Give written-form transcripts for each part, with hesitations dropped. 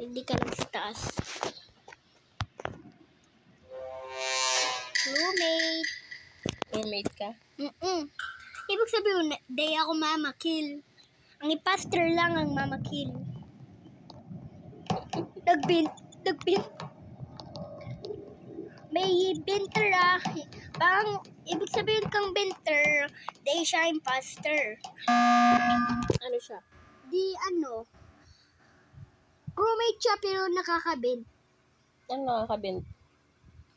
Hindi ka lang sa taas. Roommate. Roommate ka? Ibig sabihin, di ako mama kill. Ang imposter lang ang mama kill. Nagbint. May binter Parang, ibig sabihin kang binter, di siya imposter. Ano siya? Roommate siya pero nakakabint. Ano nakakabint?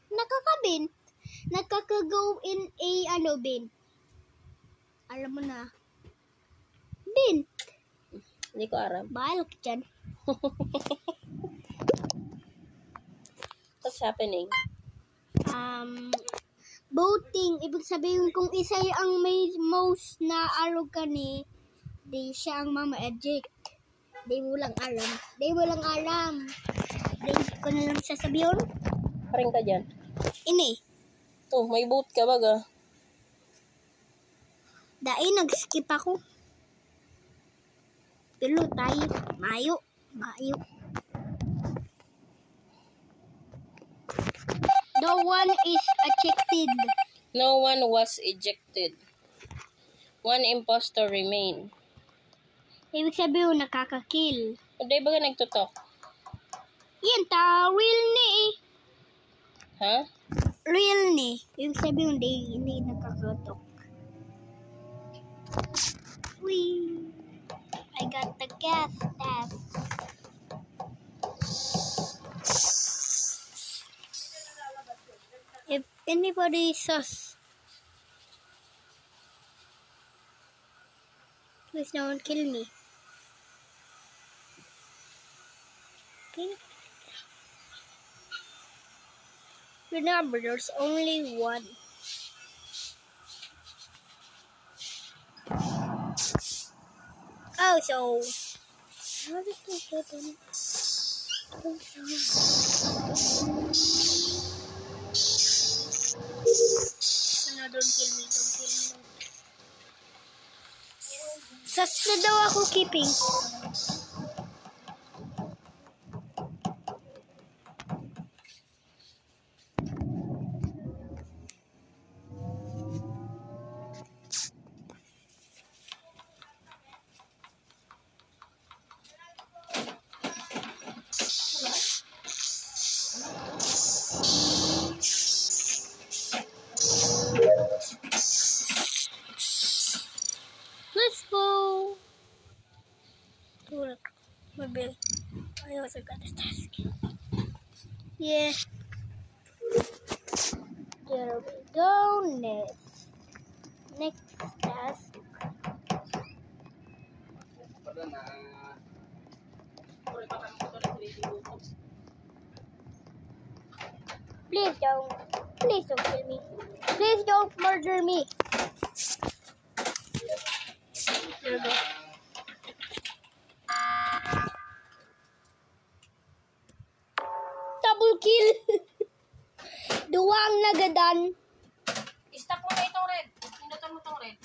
Nakakabint. Nakaka-go in a bint. Alam mo na. Bint. Hindi ko aram. Bahala ka dyan. What's happening? Voting. Ibig sabihin kung isa ang may most na arrogant di siya ang mama eject. Di mo lang alam. Di ko na lang sasabihin. Paring ka dyan. Ini. Oh, may boat ka baga. Dahil nag-skip ako. Pero tayo. Mayo. No one is ejected. No one was ejected. One imposter remain. Ibig sabihin nakaka-kill. O, di ba ka nagtutok? Yan real ni Ha? Real ni. Ibig sabihin hindi nakakatok. Wee. I got the gas tap. If anybody sus, please no one kill me. Okay. Remember, there's only one. Oh, so how did this happen? No, don't kill me. Sus na daw ako keeping. Let's go. Maybe I also got this task. Yeah. There we go. Next task. Please don't kill me. Please don't murder me. There we go. Double kill. Duwang nagadan. Stop mo na itong red. Pinutan mo itong red.